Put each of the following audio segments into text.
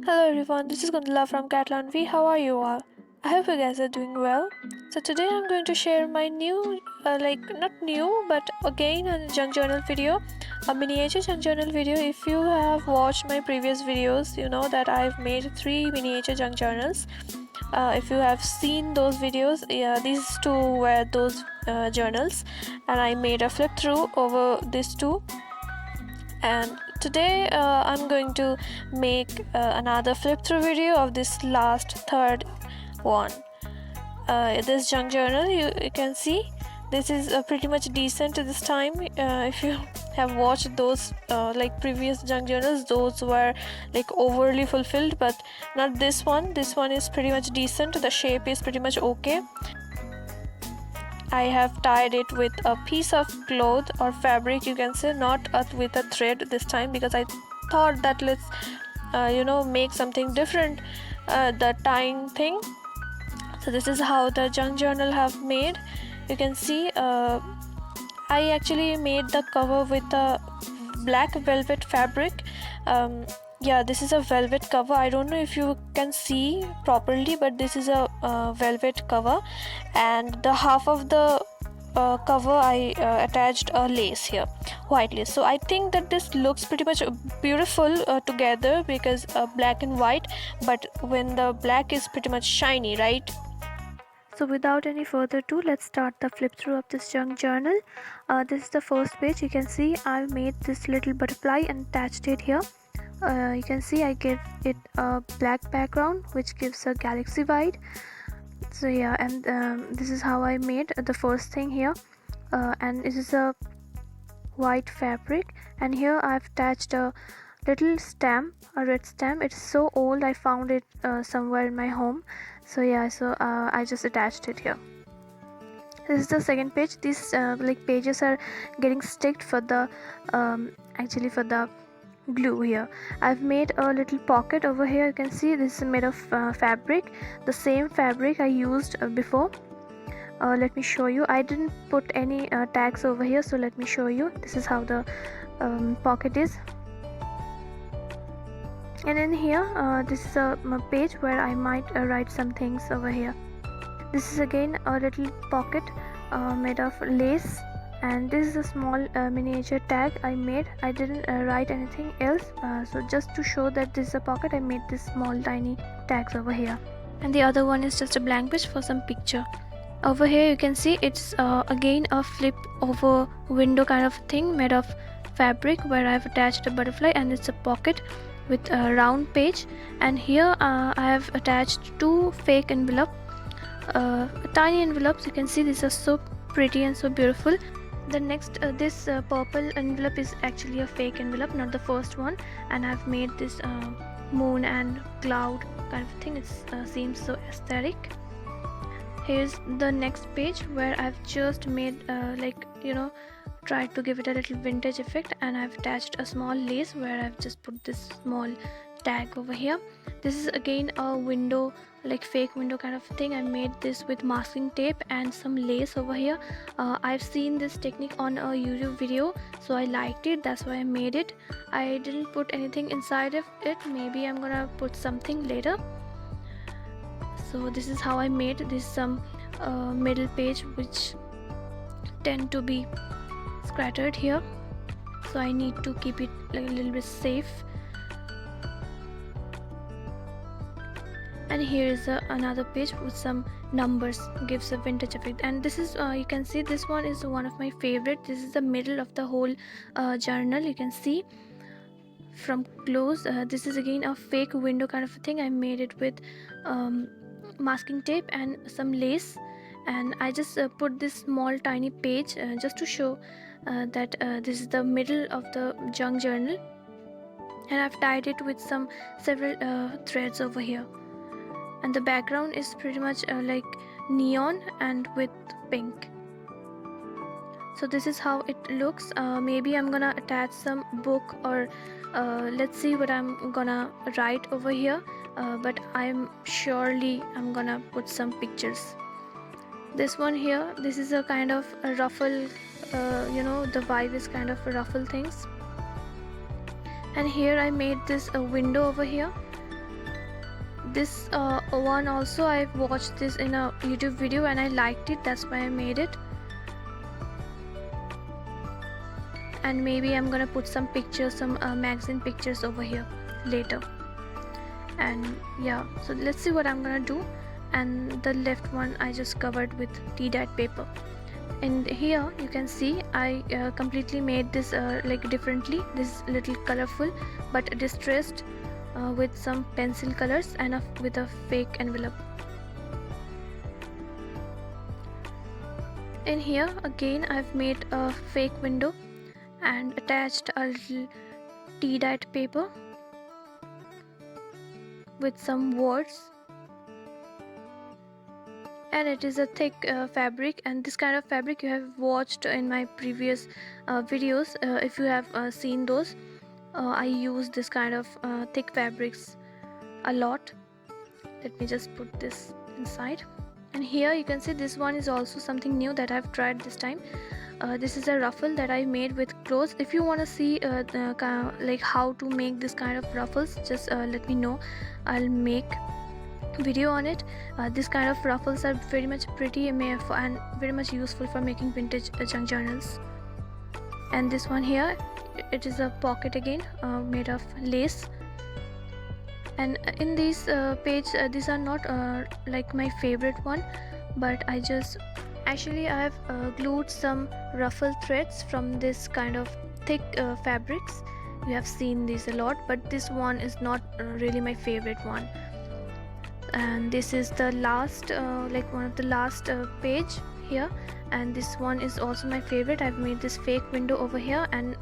Hello everyone, this is Katlaun from Katlaun V. How are you all? I hope you guys are doing well. So today I'm going to share my new, not new, but again a junk journal video, a miniature junk journal video. If you have watched my previous videos, you know that I've made 3 miniature junk journals. If you have seen those videos, yeah, these two were those journals, and I made a flip through over these two. And today I'm going to make another flip through video of this last third one. This junk journal, you can see this is pretty much decent this time. If you have watched those previous junk journals, those were like overly fulfilled, but not this one. This one is pretty much decent. The shape is pretty much okay. I have tied it with a piece of cloth or fabric, you can say, not with a thread this time, because I thought that let's make something different, the tying thing. So this is how the junk journal have made. You can see I actually made the cover with a black velvet fabric. Yeah, this is a velvet cover. I don't know if you can see properly, but this is a velvet cover, and the half of the cover I attached a lace here, white lace. So I think that this looks pretty much beautiful together, because black and white, but when the black is pretty much shiny, right? So without any further ado, let's start the flip through of this junk journal. This is the first page. You can see I made this little butterfly and attached it here. You can see I gave it a black background which gives a galaxy vibe. So yeah, and this is how I made the first thing here, and this is a white fabric, and here I've attached a little stamp, a red stamp. It's so old, I found it somewhere in my home. So yeah, I just attached it here. This is the second page. These pages are getting sticked for the actually for the glue here. I've made a little pocket over here. You can see this is made of fabric, the same fabric I used before. Let me show you. I didn't put any tags over here, so let me show you. This is how the pocket is. And in here, this is a page where I might write some things over here. This is again a little pocket made of lace, and this is a small miniature tag I made. I didn't write anything else, so just to show that this is a pocket, I made this small tiny tags over here. And the other one is just a blank page for some picture. Over here you can see it's again a flip over window kind of thing made of fabric, where I've attached a butterfly, and it's a pocket with a round page. And here I have attached 2 fake envelopes, tiny envelopes. You can see these are so pretty and so beautiful. The next this purple envelope is actually a fake envelope, not the first one, and I've made this moon and cloud kind of thing. It seems so aesthetic. Here's the next page where I've just made tried to give it a little vintage effect, and I've attached a small lace where I've just put this small tag over here. This is again a window, like fake window kind of thing. I made this with masking tape and some lace over here. I've seen this technique on a YouTube video, so I liked it, that's why I made it. I didn't put anything inside of it. Maybe I'm gonna put something later. So this is how I made this some middle page which tend to be scattered here, so I need to keep it like a little bit safe. And here is another page with some numbers, gives a vintage effect. And this is you can see this one is one of my favorite. This is the middle of the whole journal. You can see from close. This is again a fake window kind of thing. I made it with masking tape and some lace, and I just put this small tiny page just to show that this is the middle of the junk journal, and I've tied it with some several threads over here. And the background is pretty much like neon and with pink. So this is how it looks. Maybe I'm gonna attach some book, or let's see what I'm gonna write over here, but I'm gonna put some pictures. This one here, this is a kind of a ruffle, the vibe is kind of a ruffle things. And here I made this a window over here, this one also I've watched this in a YouTube video and I liked it, that's why I made it. And maybe I'm gonna put some pictures, some magazine pictures over here later. And yeah, so let's see what I'm gonna do. And the left one I just covered with tea-dyed paper. And here you can see I completely made this like differently. This little colorful but distressed with some pencil colors and with a fake envelope. In here again I've made a fake window and attached a little tea-dyed paper with some words, and it is a thick fabric, and this kind of fabric you have watched in my previous videos. If you have seen those, I use this kind of thick fabrics a lot. Let me just put this inside. And here you can see this one is also something new that I've tried this time. This is a ruffle that I made with clothes. If you want to see like how to make this kind of ruffles, just let me know. I'll make video on it. This kind of ruffles are very much pretty and very much useful for making vintage junk journals. And this one here, it is a pocket again, made of lace. And in these these are not like my favorite one, but I have glued some ruffle threads from this kind of thick fabrics. You have seen these a lot, but this one is not really my favorite one. And this is the last like one of the last page here, and this one is also my favorite. I've made this fake window over here, and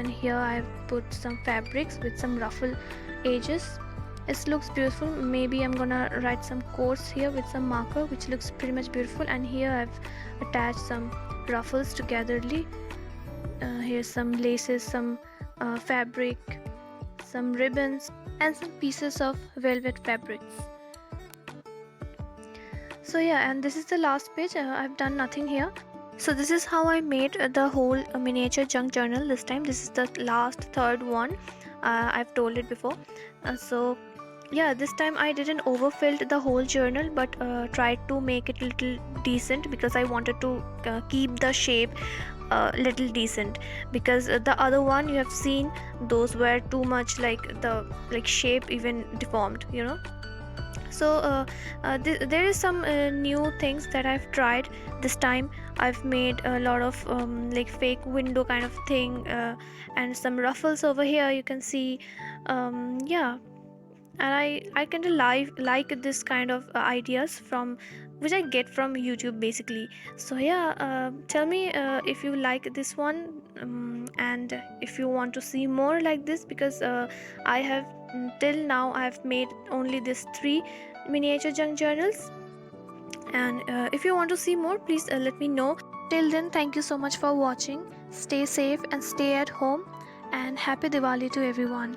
here I've put some fabrics with some ruffle edges. It looks beautiful. Maybe I'm gonna write some quotes here with some marker, which looks pretty much beautiful. And here I've attached some ruffles togetherly. Here's some laces, some fabric, some ribbons, and some pieces of velvet fabrics. So yeah, and this is the last page. I've done nothing here. So this is how I made the whole miniature junk journal this time. This is the last third one. I've told it before. So yeah, this time I didn't overfilled the whole journal, but tried to make it a little decent, because I wanted to keep the shape little decent, because the other one you have seen, those were too much like the shape even deformed, you know. So there is some new things that I've tried this time. I've made a lot of like fake window kind of thing, and some ruffles over here you can see. Yeah, and I kind of like this kind of ideas from which I get from YouTube basically. So yeah, tell me if you like this one, and if you want to see more like this, because I have till now I have made only these 3 miniature junk journals. And if you want to see more, please let me know. Till then, thank you so much for watching. Stay safe and stay at home, and happy Diwali to everyone.